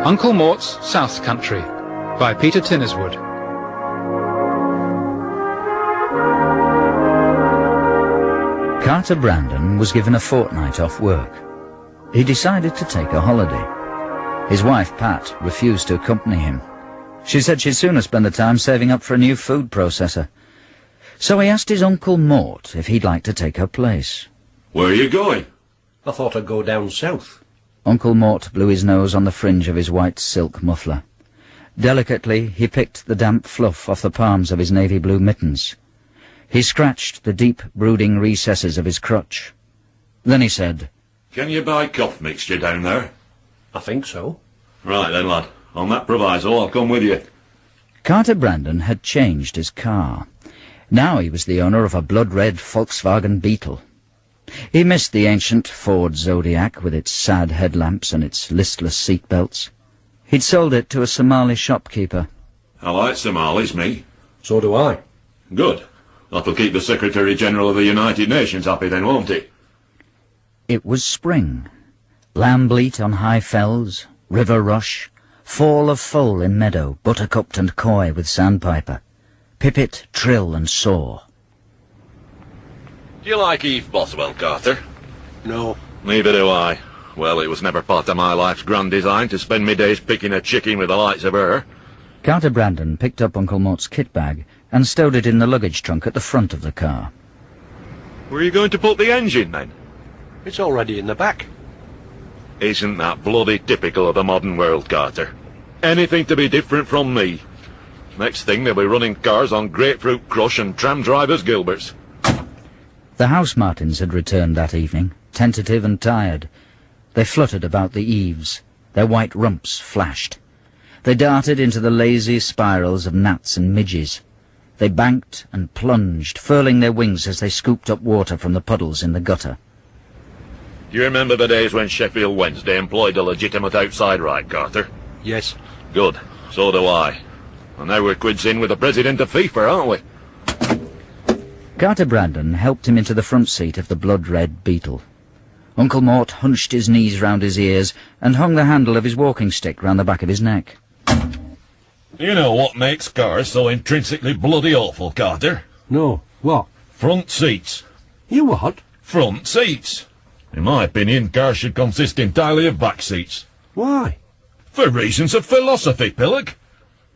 Uncle Mort's South Country by Peter Tinniswood. Carter Brandon was given a fortnight off work. He decided to take a holiday. His wife, Pat, refused to accompany him. She said she'd sooner spend the time saving up for a new food processor. So he asked his Uncle Mort if he'd like to take her place. Where are you going? I thought I'd go down south. Uncle Mort blew his nose on the fringe of his white silk muffler. Delicately, he picked the damp fluff off the palms of his navy blue mittens. He scratched the deep, brooding recesses of his crotch. Then he said, Can you buy cough mixture down there? I think so. Right then, lad. On that proviso, I'll come with you. Carter Brandon had changed his car. Now he was the owner of a blood-red Volkswagen Beetle. He missed the ancient Ford Zodiac with its sad headlamps and its listless seatbelts. He'd sold it to a Somali shopkeeper. I like Somalis, me. So do I. Good. That'll keep the Secretary-General of the United Nations happy then, won't it? It was spring. Lamb bleat on high fells, river rush, fall of foal in meadow, buttercupped and coy with sandpiper, pipit, trill and saw. Do you like Eve Boswell, Carter? No. Neither do I. Well, it was never part of my life's grand design to spend my days picking a chicken with the likes of her. Carter Brandon picked up Uncle Mort's kit bag and stowed it in the luggage trunk at the front of the car. Where are you going to put the engine, then? It's already in the back. Isn't that bloody typical of the modern world, Carter? Anything to be different from me. Next thing, they'll be running cars on grapefruit crush and tram drivers' Gilberts. The house martins had returned that evening, tentative and tired. They fluttered about the eaves. Their white rumps flashed. They darted into the lazy spirals of gnats and midges. They banked and plunged, furling their wings as they scooped up water from the puddles in the gutter. Do you remember the days when Sheffield Wednesday employed a legitimate outside right, Carter? Yes. Good. So do I. And now we're quids in with the president of FIFA, aren't we? Carter Brandon helped him into the front seat of the blood-red Beetle. Uncle Mort hunched his knees round his ears and hung the handle of his walking stick round the back of his neck. You know what makes cars so intrinsically bloody awful, Carter? No. What? Front seats. You what? Front seats. In my opinion, cars should consist entirely of back seats. Why? For reasons of philosophy, Pillock.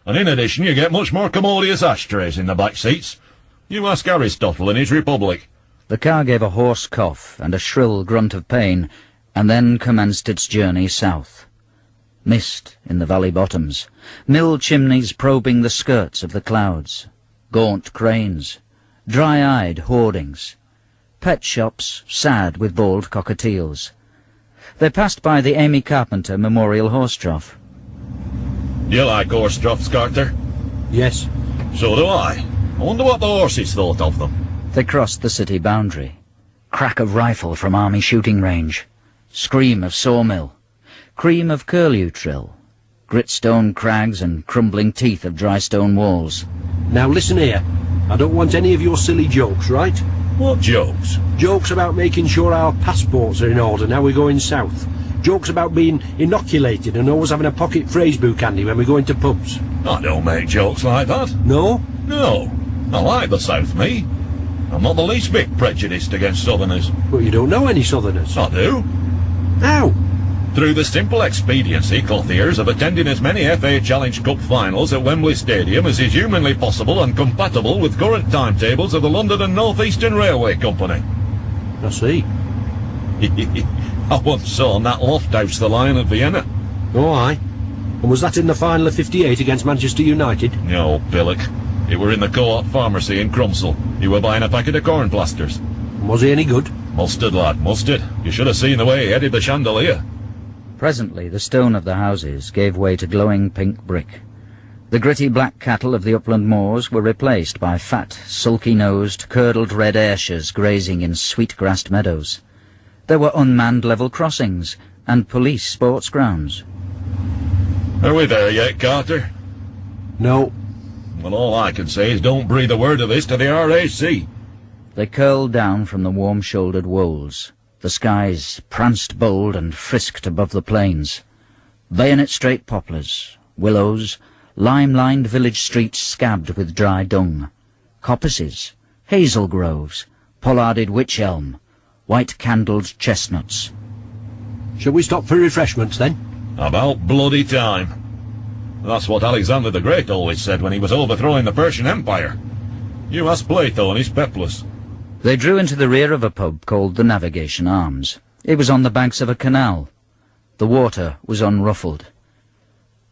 And in addition, you get much more commodious ashtrays in the back seats. You ask Aristotle in his Republic. The car gave a hoarse cough and a shrill grunt of pain, and then commenced its journey south. Mist in the valley bottoms, mill chimneys probing the skirts of the clouds, gaunt cranes, dry-eyed hoardings, pet shops sad with bald cockatiels. They passed by the Amy Carpenter Memorial Horse Trough. You like horse troughs, Carter? Yes. So do I. I wonder what the horses thought of them. They crossed the city boundary. Crack of rifle from army shooting range. Scream of sawmill. Cream of curlew trill. Gritstone crags and crumbling teeth of dry stone walls. Now listen here. I don't want any of your silly jokes, right? What jokes? Jokes about making sure our passports are in order now we're going south. Jokes about being inoculated and always having a pocket phrase book handy when we go into pubs. I don't make jokes like that. No? No. I like the South, me. I'm not the least bit prejudiced against Southerners. But you don't know any Southerners. I do. How? Through the simple expediency, clothiers, of attending as many FA Challenge Cup finals at Wembley Stadium as is humanly possible and compatible with current timetables of the London and North Eastern Railway Company. I see. I once saw Nat Lofthouse, the Lion of Vienna. Oh, aye. And was that in the final of '58 against Manchester United? No, Pillock. It were in the Co-op pharmacy in Cromsall. You were buying a packet of corn plasters. Was he any good? Mustard, lad, mustard. You should have seen the way he headed the chandelier. Presently the stone of the houses gave way to glowing pink brick. The gritty black cattle of the upland moors were replaced by fat, sulky-nosed, curdled red Ayrshires grazing in sweet-grassed meadows. There were unmanned level crossings and police sports grounds. Are we there yet, Carter? No. Well, all I can say is don't breathe a word of this to the RAC. They curled down from the warm-shouldered wolds. The skies pranced bold and frisked above the plains. Bayonet-straight poplars, willows, lime-lined village streets scabbed with dry dung, coppices, hazel groves, pollarded wych elm, white-candled chestnuts. Shall we stop for refreshments then? About bloody time. That's what Alexander the Great always said when he was overthrowing the Persian Empire. You ask Plato and his Peplus. They drew into the rear of a pub called the Navigation Arms. It was on the banks of a canal. The water was unruffled.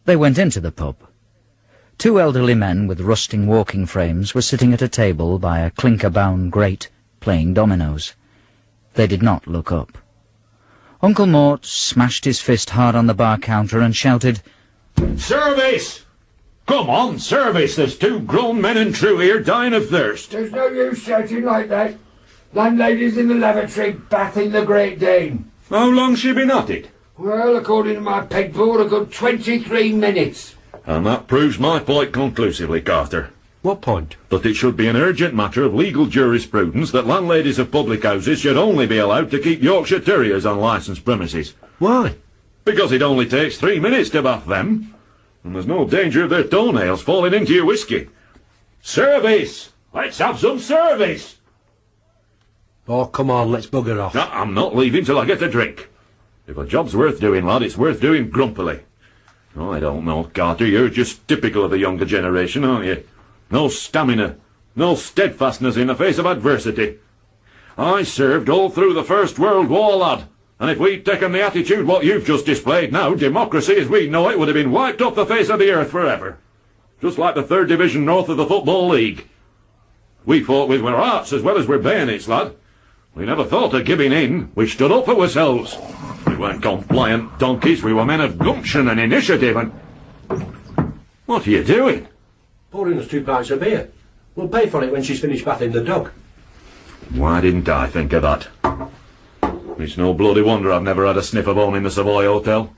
They went into the pub. Two elderly men with rusting walking frames were sitting at a table by a clinker-bound grate, playing dominoes. They did not look up. Uncle Mort smashed his fist hard on the bar counter and shouted, Service! Come on, service! There's two grown men and true here dying of thirst. There's no use shouting like that. Landlady's in the lavatory bathing the Great Dane. How long's she been at it? Well, according to my pegboard, a good 23 minutes. And that proves my point conclusively, Carter. What point? That it should be an urgent matter of legal jurisprudence that landladies of public houses should only be allowed to keep Yorkshire Terriers on licensed premises. Why? Because it only takes 3 minutes to bath them, and there's no danger of their toenails falling into your whiskey. Service! Let's have some service! Oh, come on, let's bugger off. I'm not leaving till I get a drink. If a job's worth doing, lad, it's worth doing grumpily. Oh, I don't know, Carter, you're just typical of the younger generation, aren't you? No stamina, no steadfastness in the face of adversity. I served all through the First World War, lad, and if we'd taken the attitude what you've just displayed now, democracy as we know it would have been wiped off the face of the earth forever. Just like the 3rd Division north of the Football League. We fought with our hearts as well as with bayonets, lad. We never thought of giving in. We stood up for ourselves. We weren't compliant donkeys, we were men of gumption and initiative and... What are you doing? Pouring us 2 pints of beer. We'll pay for it when she's finished bathing the dog. Why didn't I think of that? It's no bloody wonder I've never had a sniff of home in the Savoy Hotel.